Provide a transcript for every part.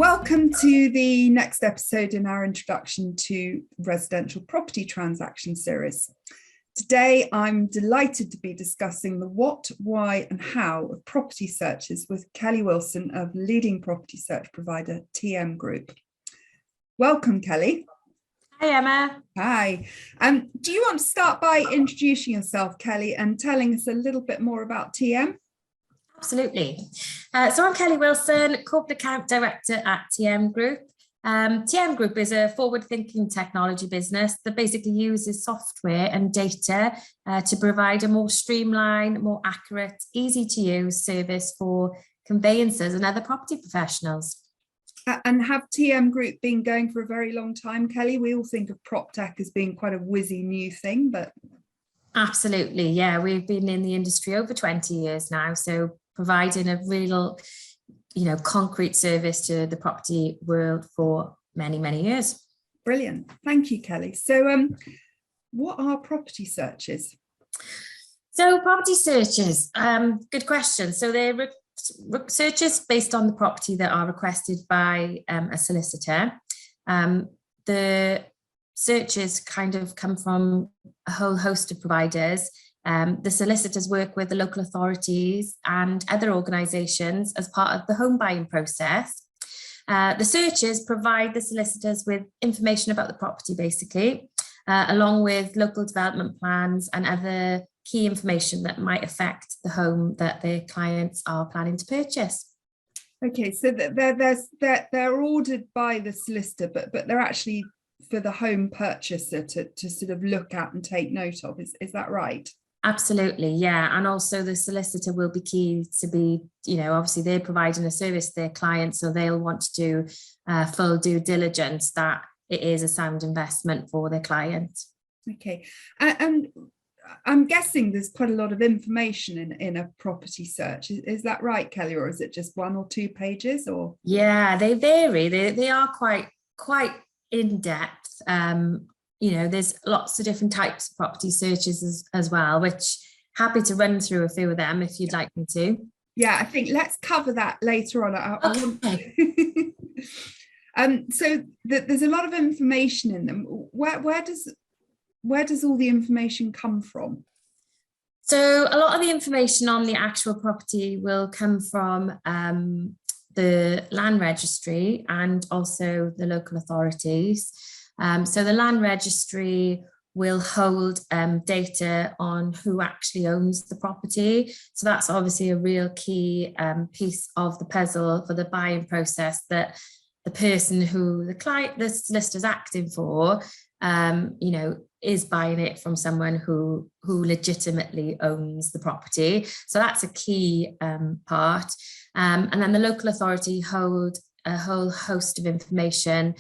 Welcome to the next episode in our introduction to residential property transaction series. Today, I'm delighted to be discussing the what, why and how of property searches with Kelly Wilson of leading property search provider tmgroup. Welcome, Kelly. Hi, Emma. Hi. Do you want to start by introducing yourself, Kelly, and telling us a little bit more about TM? Absolutely. So I'm Kelly Wilson, Corporate Account Director at TM Group. TM Group is a forward-thinking technology business that basically uses software and data to provide a more streamlined, more accurate, easy-to-use service for conveyancers and other property professionals. And have TM Group been going for a very long time, Kelly? We all think of prop tech as being quite a whizzy new thing, but... Absolutely, yeah. We've been in the industry over 20 years now, so providing a real, concrete service to the property world for many, many years. Brilliant. Thank you, Kelly. So what are property searches? So property searches, good question. So they're searches based on the property that are requested by a solicitor. The searches kind of come from a whole host of providers. The solicitors work with the local authorities and other organisations as part of the home buying process. The searches provide the solicitors with information about the property, basically, along with local development plans and other key information that might affect the home that their clients are planning to purchase. Okay, so they're ordered by the solicitor, but they're actually for the home purchaser to sort of look at and take note of. Is that right? Absolutely, yeah. And also the solicitor will be key to be, obviously they're providing a service to their clients, so they'll want to do full due diligence that it is a sound investment for their client. Okay. And I'm guessing there's quite a lot of information in a property search. Is that right, Kelly, or is it just 1 or 2 pages? Or yeah, they vary. They are quite in depth. There's lots of different types of property searches as well, which happy to run through a few of them if you'd like me to. Yeah, I think let's cover that later on. Okay. So there's a lot of information in them. Where does all the information come from? So a lot of the information on the actual property will come from the land registry and also the local authorities. So the land registry will hold data on who actually owns the property. So that's obviously a real key piece of the puzzle for the buying process, that the person who the solicitor's acting for, is buying it from someone who legitimately owns the property. So that's a key part. And then the local authority hold a whole host of information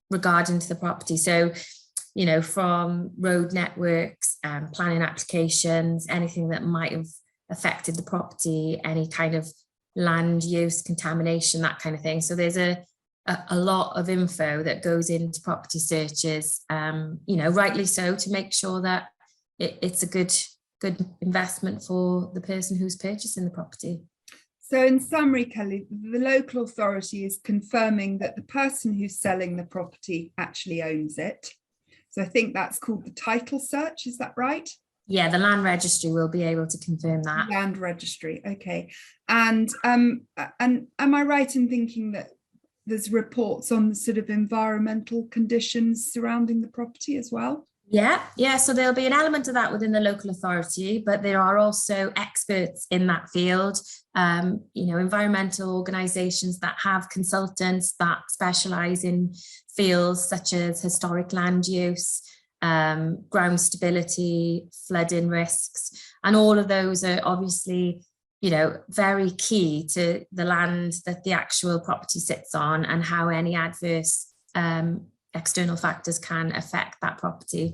regarding to the property. So, from road networks, planning applications, anything that might have affected the property, any kind of land use, contamination, that kind of thing. So there's a lot of info that goes into property searches, rightly so, to make sure that it's a good investment for the person who's purchasing the property. So in summary, Kelly, the local authority is confirming that the person who's selling the property actually owns it. So I think that's called the title search. Is that right? Yeah, the land registry will be able to confirm that. Land registry, okay. And am I right in thinking that there's reports on the sort of environmental conditions surrounding the property as well? Yeah. So there'll be an element of that within the local authority, but there are also experts in that field, environmental organisations that have consultants that specialise in fields such as historic land use, ground stability, flooding risks, and all of those are obviously, very key to the land that the actual property sits on and how any adverse external factors can affect that property.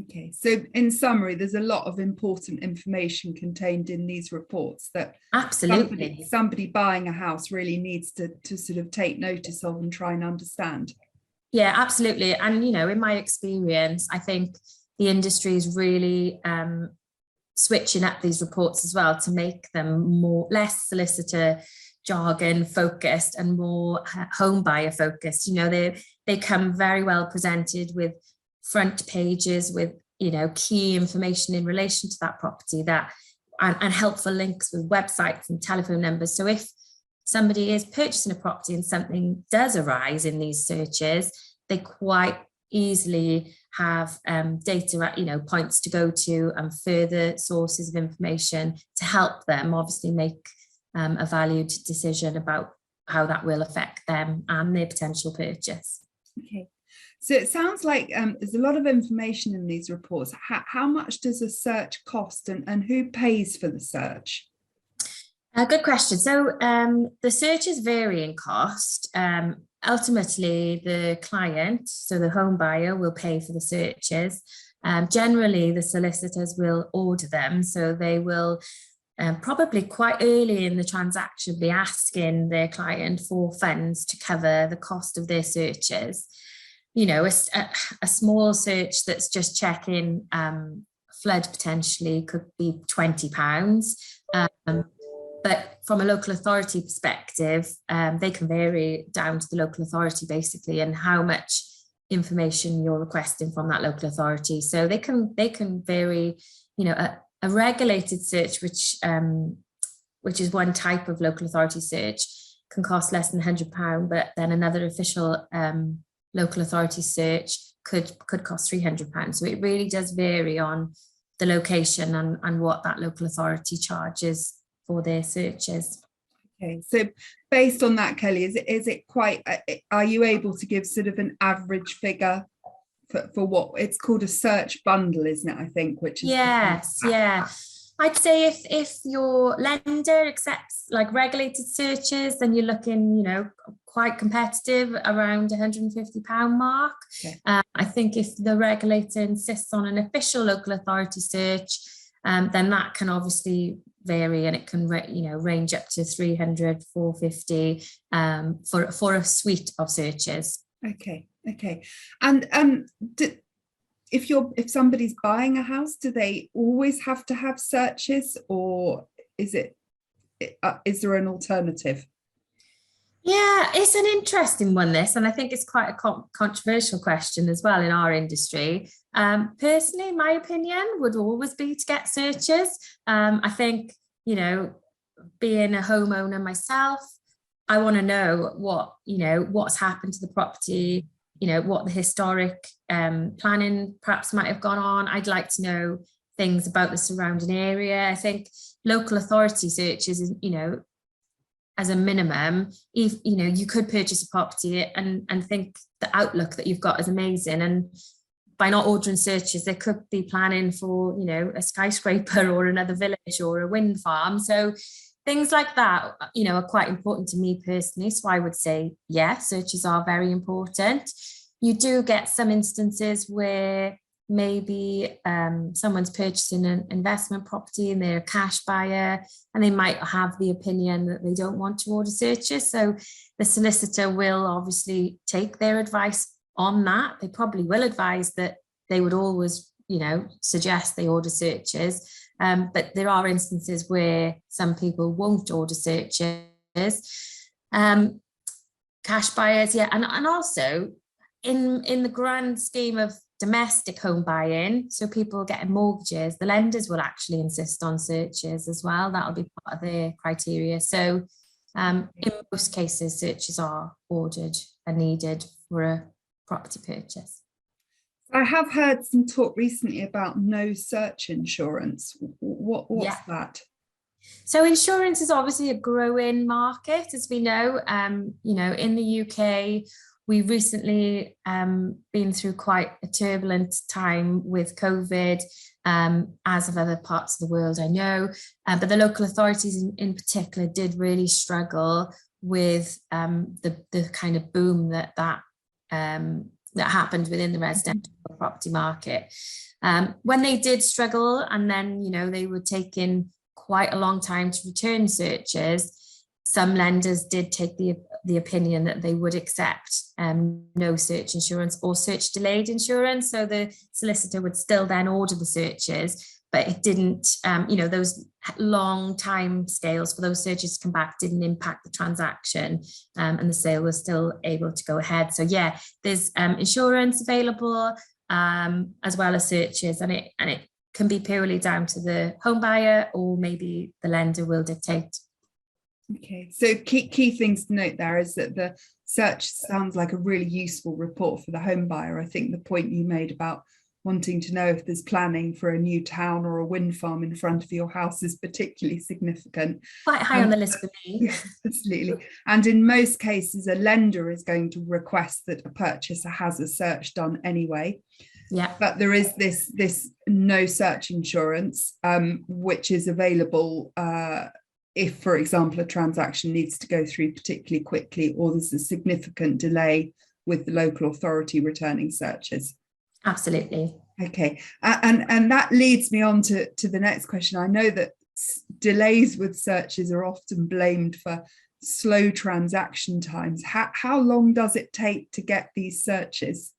Okay, so in summary, there's a lot of important information contained in these reports that absolutely somebody buying a house really needs to sort of take notice of and try and understand. Yeah, absolutely. And, in my experience, I think the industry is really switching up these reports as well to make them less solicitor jargon focused and more home buyer focused. You know, they come very well presented with front pages with, you know, key information in relation to that property, that and helpful links with websites and telephone numbers. So if somebody is purchasing a property and something does arise in these searches, they quite easily have data, you know, points to go to and further sources of information to help them obviously make a valued decision about how that will affect them and their potential purchase. Okay, so it sounds like there's a lot of information in these reports. How much does a search cost, and who pays for the search? Good question. So the searches vary in cost. Ultimately, the client, so the home buyer, will pay for the searches. Generally, the solicitors will order them, so they will probably quite early in the transaction be asking their client for funds to cover the cost of their searches. You know, a small search that's just checking flood potentially could be £20. But from a local authority perspective, they can vary down to the local authority basically, and how much information you're requesting from that local authority. So they can vary. You know, a regulated search, which is one type of local authority search, can cost less than £100, but then another official local authority search could cost £300. So it really does vary on the location and what that local authority charges for their searches. Okay, so based on that, Kelly, is it quite, are you able to give sort of an average figure for what it's called a search bundle, isn't it, I think, which is yes, yeah. I'd say if your lender accepts like regulated searches, then you're looking, you know, quite competitive around £150 mark. Okay. I think if the regulator insists on an official local authority search, then that can obviously vary, and it can range up to 300, 450 for a suite of searches. Okay. And if somebody's buying a house, do they always have to have searches, or is there an alternative? Yeah, it's an interesting one, this, and I think it's quite a controversial question as well in our industry. Personally, my opinion would always be to get searches. I think, you know, being a homeowner myself, I want to know what's happened to the property, you know, what the historic planning perhaps might have gone on. I'd like to know things about the surrounding area. I think local authority searches, you know, as a minimum, if you know, you could purchase a property and think the outlook that you've got is amazing, and by not ordering searches, there could be planning for, you know, a skyscraper or another village or a wind farm. So things like that, you know, are quite important to me personally. So I would say, yeah, searches are very important. You do get some instances where maybe someone's purchasing an investment property and they're a cash buyer, and they might have the opinion that they don't want to order searches. So the solicitor will obviously take their advice on that. They probably will advise that they would always, you know, suggest they order searches. But there are instances where some people won't order searches. Cash buyers, yeah, and also in the grand scheme of domestic home buying, so people getting mortgages, the lenders will actually insist on searches as well. That'll be part of their criteria. So in most cases, searches are ordered and needed for a property purchase. I have heard some talk recently about no search insurance. What's that? So insurance is obviously a growing market, as we know. You know, in the UK, we've recently been through quite a turbulent time with COVID, as of other parts of the world, I know. But the local authorities in particular did really struggle with the kind of boom that happened within the residential property market. When they did struggle, and then, you know, they were taking quite a long time to return searches, some lenders did take the opinion that they would accept no search insurance or search delayed insurance. So the solicitor would still then order the searches, but it didn't, those long time scales for those searches to come back didn't impact the transaction, and the sale was still able to go ahead. So yeah, there's insurance available, as well as searches, and it can be purely down to the home buyer, or maybe the lender will dictate. Okay, so key things to note there is that the search sounds like a really useful report for the home buyer. I think the point you made about wanting to know if there's planning for a new town or a wind farm in front of your house is particularly significant. Quite high on the list for me. Yeah, absolutely. And in most cases, a lender is going to request that a purchaser has a search done anyway. Yeah. But there is this no search insurance, which is available if, for example, a transaction needs to go through particularly quickly, or there's a significant delay with the local authority returning searches. Absolutely. Okay, and that leads me on to the next question. I know that delays with searches are often blamed for slow transaction times. How long does it take to get these searches?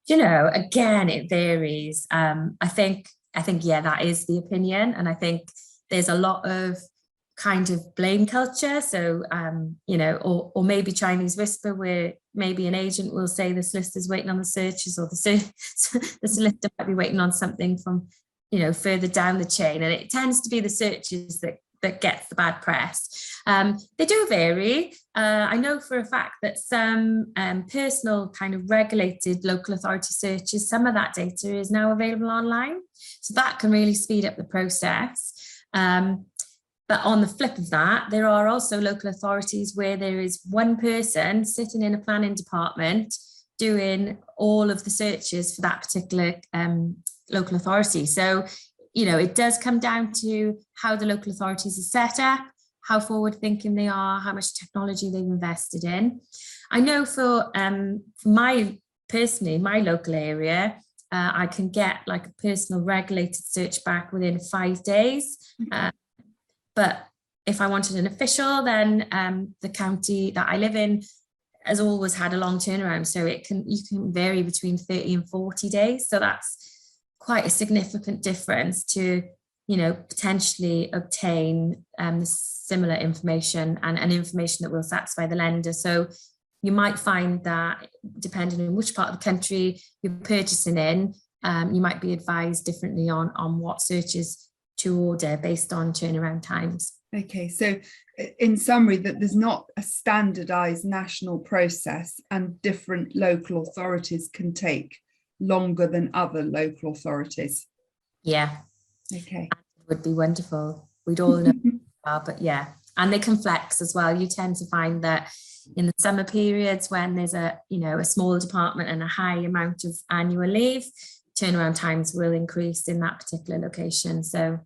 Again, it varies. I think, yeah, that is the opinion. And I think there's a lot of kind of blame culture. So, or maybe Chinese whisper, where maybe an agent will say the solicitor's waiting on the searches, or the solicitor might be waiting on something from, further down the chain. And it tends to be the searches that gets the bad press. They do vary. I know for a fact that some personal kind of regulated local authority searches, some of that data is now available online. So that can really speed up the process. But on the flip of that, there are also local authorities where there is one person sitting in a planning department doing all of the searches for that particular local authority. So, it does come down to how the local authorities are set up, how forward thinking they are, how much technology they've invested in. I know for my local area, I can get like a personal regulated search back within 5 days. But if I wanted an official, then the county that I live in has always had a long turnaround. So you can vary between 30 and 40 days. So that's quite a significant difference to, potentially obtain similar information and information that will satisfy the lender. So you might find that depending on which part of the country you're purchasing in, you might be advised differently on what searches to order based on turnaround times. Okay, so in summary, that there's not a standardized national process, and different local authorities can take longer than other local authorities. Yeah. Okay. It would be wonderful. We'd all know, but yeah. And they can flex as well. You tend to find that in the summer periods, when there's a small department and a high amount of annual leave, turnaround times will increase in that particular location. So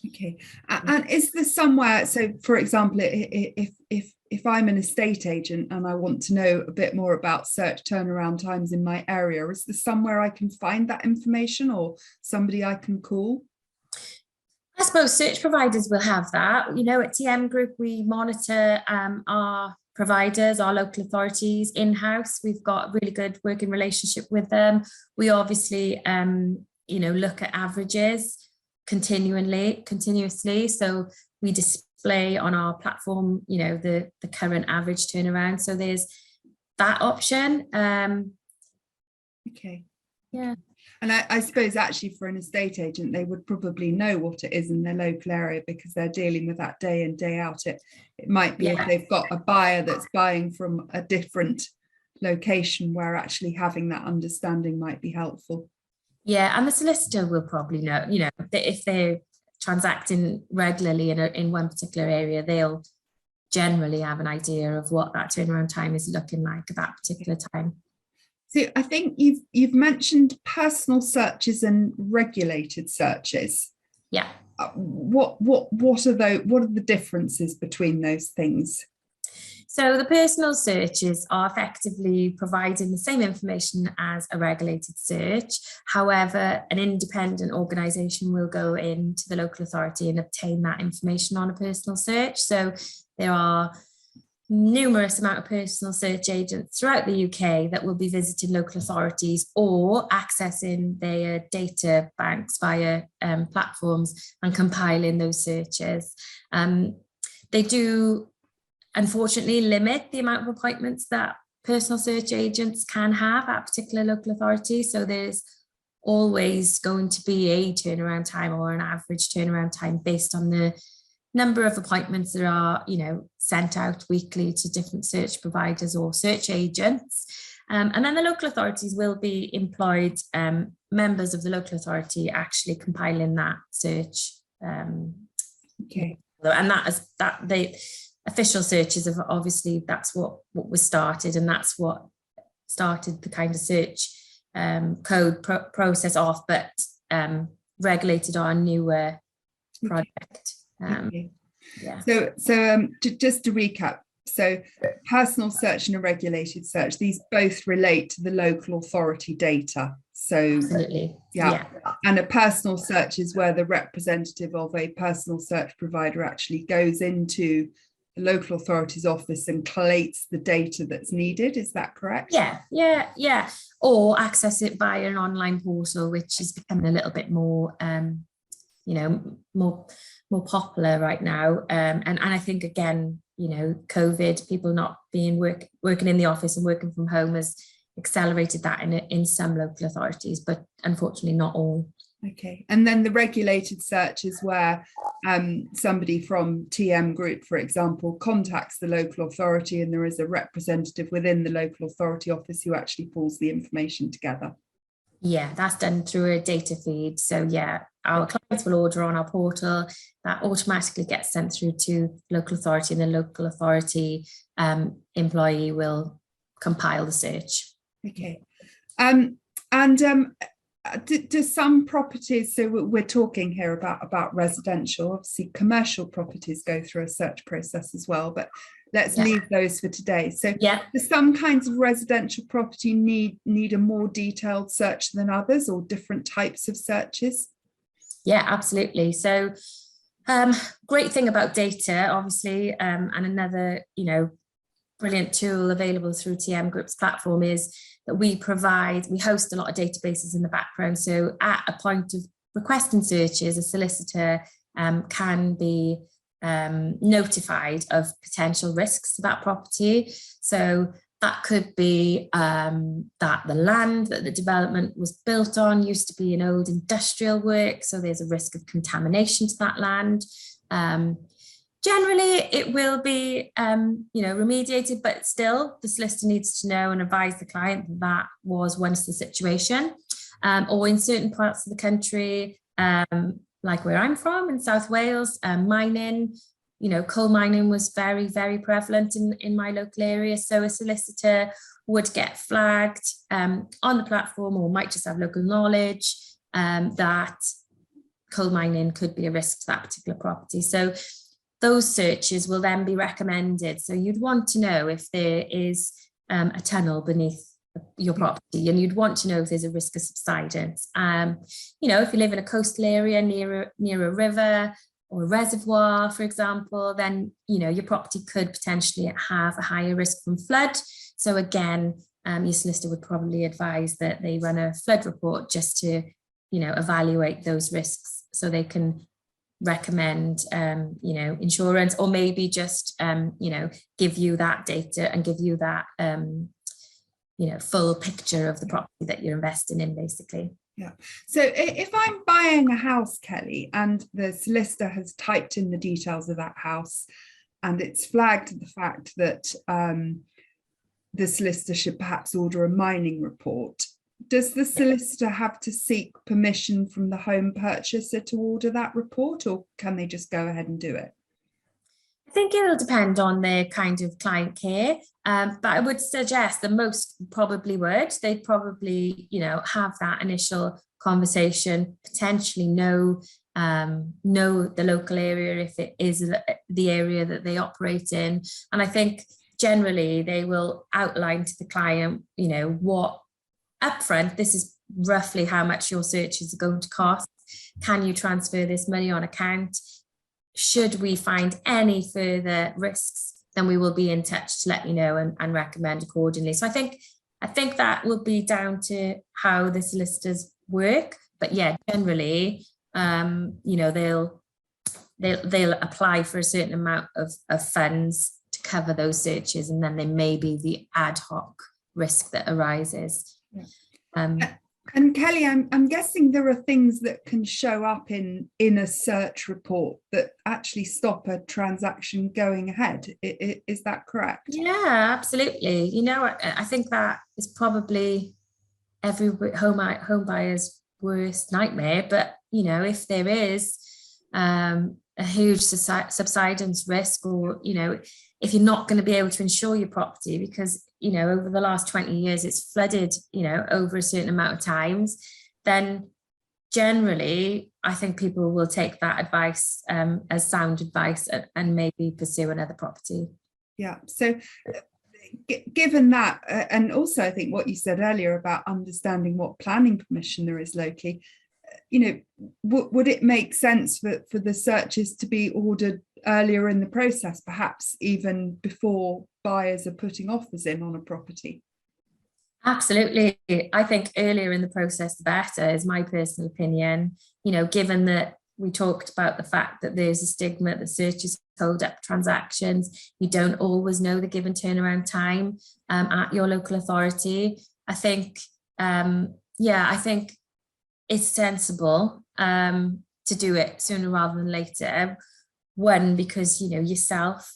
okay, and is there somewhere, so for example, if I'm an estate agent and I want to know a bit more about search turnaround times in my area, is there somewhere I can find that information, or somebody I can call? I suppose search providers will have that. At tmgroup, we monitor our providers, our local authorities in-house. We've got a really good working relationship with them. We obviously, look at averages continuously. So we display on our platform, the current average turnaround. So there's that option. Okay. Yeah. And I suppose actually for an estate agent, they would probably know what it is in their local area, because they're dealing with that day in, day out. It might be if they've got a buyer that's buying from a different location, where actually having that understanding might be helpful. Yeah, and the solicitor will probably know, that if they're transacting regularly in one particular area, they'll generally have an idea of what that turnaround time is looking like at that particular time. So I think you've mentioned personal searches and regulated searches. Yeah. What are the differences between those things? So the personal searches are effectively providing the same information as a regulated search. However, an independent organisation will go into the local authority and obtain that information on a personal search. So there are numerous amount of personal search agents throughout the UK that will be visiting local authorities or accessing their data banks via platforms and compiling those searches. They do, unfortunately, limit the amount of appointments that personal search agents can have at a particular local authority. So there's always going to be a turnaround time or an average turnaround time based on the number of appointments that are, sent out weekly to different search providers or search agents. And then the local authorities will be employed members of the local authority actually compiling that search. Okay. And the official searches of, obviously that's what was started, and that's what started the kind of search code process off, but regulated our newer project. Okay. Yeah. So just to recap, so personal search and a regulated search, these both relate to the local authority data. So absolutely. Yeah. And a personal search is where the representative of a personal search provider actually goes into the local authority's office and collates the data that's needed. Is that correct? Yeah. Or access it via an online portal, which is becoming a little bit more more popular right now, and I think, again, COVID, people not being working in the office and working from home has accelerated that in some local authorities, but unfortunately not all. Okay. And then the regulated search is where somebody from tmgroup, for example, contacts the local authority, and there is a representative within the local authority office who actually pulls the information together. Yeah, that's done through a data feed. So yeah, our clients will order on our portal, that automatically gets sent through to local authority, and the local authority employee will compile the search. Okay. Do some properties, so we're talking here about residential, obviously commercial properties go through a search process as well, but let's leave those for today. So do some kinds of residential property need a more detailed search than others, or different types of searches? Yeah, absolutely. So great thing about data, obviously, and another, brilliant tool available through tmgroup's platform is that we host a lot of databases in the background. So at a point of requesting searches, a solicitor can be notified of potential risks to that property. So that could be that the land that the development was built on used to be an old industrial work, so there's a risk of contamination to that land. Generally, it will be, remediated, but still the solicitor needs to know and advise the client that was once the situation. Or in certain parts of the country, like where I'm from in South Wales, mining, coal mining was very, very prevalent in my local area. So a solicitor would get flagged on the platform, or might just have local knowledge that coal mining could be a risk to that particular property. So those searches will then be recommended. So you'd want to know if there is a tunnel beneath your property, and you'd want to know if there's a risk of subsidence. If you live in a coastal area near a river or a reservoir, for example, then your property could potentially have a higher risk from flood. So again, your solicitor would probably advise that they run a flood report just to evaluate those risks, so they can recommend insurance, or maybe just give you that data and give you that full picture of the property that you're investing in, basically. Yeah. So if I'm buying a house, Kelly, and the solicitor has typed in the details of that house, and it's flagged the fact that the solicitor should perhaps order a mining report, does the solicitor have to seek permission from the home purchaser to order that report, or can they just go ahead and do it? I think it'll depend on their kind of client care, but I would suggest that most probably would. They'd probably, have that initial conversation, potentially know the local area if it is the area that they operate in. And I think generally they will outline to the client, what upfront, this is roughly how much your searches are going to cost. Can you transfer this money on account? Should we find any further risks then we will be in touch to let you know and recommend accordingly. So I think that will be down to how the solicitors work. But yeah, generally, you know, they'll apply for a certain amount of funds to cover those searches, and then there may be the ad hoc risk that arises. Yeah. And Kelly, I'm guessing there are things that can show up in a search report that actually stop a transaction going ahead. Is that correct? Yeah, absolutely. You know, I think that is probably every home buyer's worst nightmare. But you know, if there is a huge subsidence risk, or you know, if you're not going to be able to insure your property because, you know, over the last 20 years it's flooded, you know, over a certain amount of times, then generally I think people will take that advice as sound advice and maybe pursue another property. Yeah. So given that, and also I think what you said earlier about understanding what planning permission there is locally, you know, would it make sense for the searches to be ordered earlier in the process, perhaps even before buyers are putting offers in on a property? Absolutely. I think earlier in the process, the better, is my personal opinion. You know, given that we talked about the fact that there's a stigma that searches hold up transactions, you don't always know the given turnaround time at your local authority. I think, I think it's sensible to do it sooner rather than later. One, because, you know, yourself,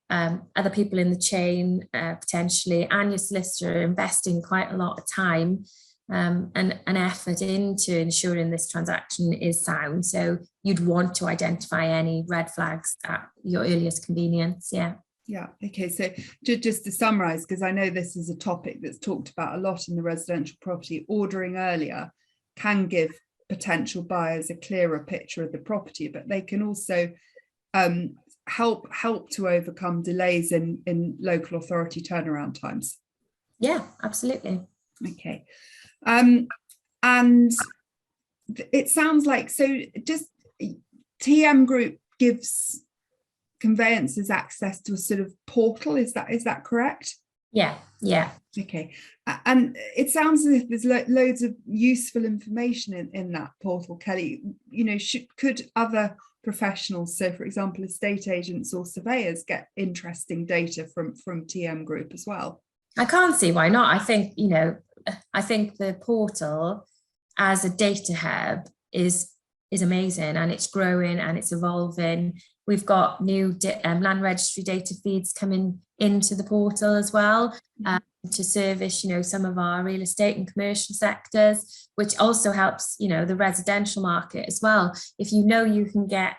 other people in the chain potentially, and your solicitor are investing quite a lot of time and an effort into ensuring this transaction is sound. So you'd want to identify any red flags at your earliest convenience. Yeah. Yeah. Okay. So just to summarize, because I know this is a topic that's talked about a lot in the residential property, ordering earlier can give potential buyers a clearer picture of the property, but they can also help to overcome delays in local authority turnaround times. Yeah, absolutely. Okay. And it sounds like, so just TM Group gives conveyancers access to a sort of portal, is that correct? Yeah. Okay. And it sounds as if there's loads of useful information in that portal, Kelly. You know, could other professionals, so for example estate agents or surveyors, get interesting data from TM Group as well? I can't see why not. I think, you know, I think the portal as a data hub is amazing, and it's growing and it's evolving. We've got new land registry data feeds coming into the portal as well, to service, you know, some of our real estate and commercial sectors, which also helps, you know, the residential market as well. If you know you can get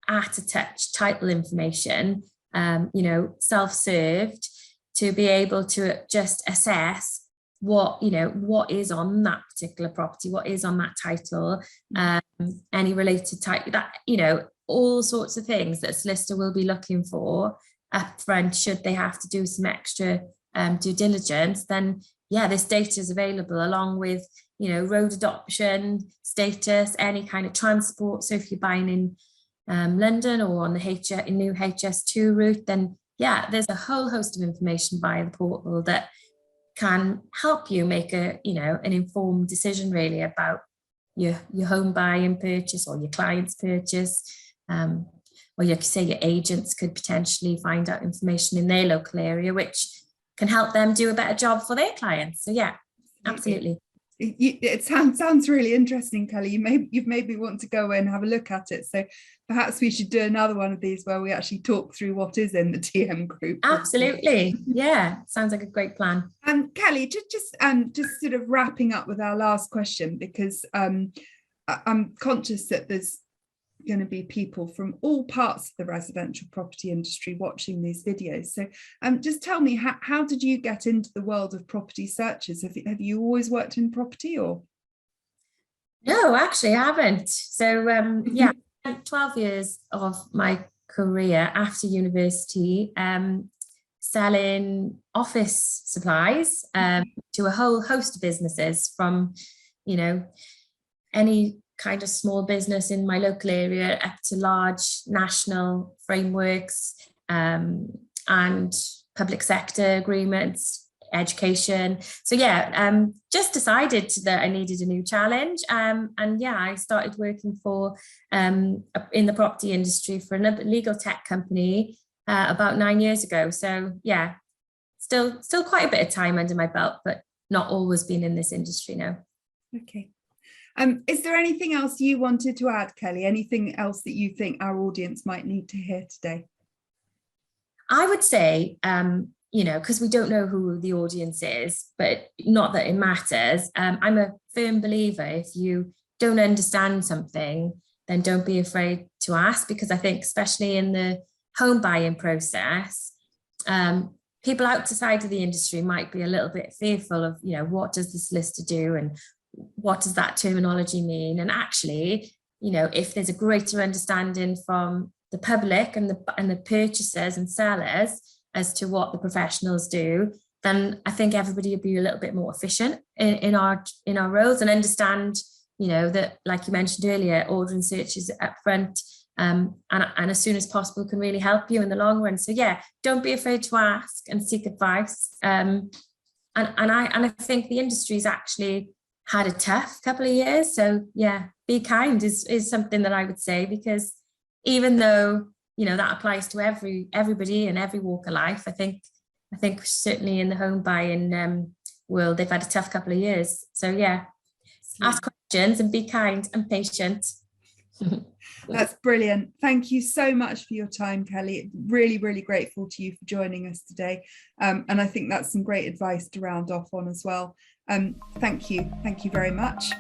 at a touch title information, you know, self-served, to be able to just assess what, you know, what is on that particular property, what is on that title, any related title, that, you know, all sorts of things that a solicitor will be looking for up front should they have to do some extra due diligence. Then yeah, this data is available along with, you know, road adoption status, any kind of transport. So if you're buying in London or on the new HS2 route, then yeah, there's a whole host of information via the portal that can help you make a, you know, an informed decision really about your home buying purchase or your client's purchase. Or you could say your agents could potentially find out information in their local area, which can help them do a better job for their clients. So yeah, absolutely. It sounds really interesting, Kelly. You've made me want to go and have a look at it. So perhaps we should do another one of these where we actually talk through what is in the TM Group. Absolutely. Yeah, sounds like a great plan. Kelly, just sort of wrapping up with our last question, because I'm conscious that there's going to be people from all parts of the residential property industry watching these videos. So just tell me, how did you get into the world of property searches? Have you always worked in property, or? No, actually I haven't. So yeah, 12 years of my career after university selling office supplies to a whole host of businesses, from, you know, any kind of small business in my local area up to large national frameworks, and public sector agreements, education. So yeah, just decided that I needed a new challenge. And yeah, I started working for in the property industry for another legal tech company about 9 years ago. So yeah, still quite a bit of time under my belt, but not always been in this industry now. Okay. Is there anything else you wanted to add, Kelly? Anything else that you think our audience might need to hear today? I would say, you know, because we don't know who the audience is, but not that it matters. I'm a firm believer, if you don't understand something, then don't be afraid to ask, because I think especially in the home buying process, people outside of the industry might be a little bit fearful of, you know, what does the solicitor do and what does that terminology mean? And actually, you know, if there's a greater understanding from the public and the purchasers and sellers as to what the professionals do, then I think everybody will be a little bit more efficient in our roles and understand, you know, that, like you mentioned earlier, ordering searches up front and as soon as possible can really help you in the long run. So yeah, don't be afraid to ask and seek advice. And I think the industry's actually had a tough couple of years. So yeah, be kind is something that I would say, because even though, you know, that applies to everybody and every walk of life, I think certainly in the home buying world, they've had a tough couple of years. So yeah, ask questions and be kind and patient. That's brilliant. Thank you so much for your time, Kelly. Really, really grateful to you for joining us today. And I think that's some great advice to round off on as well. Thank you very much.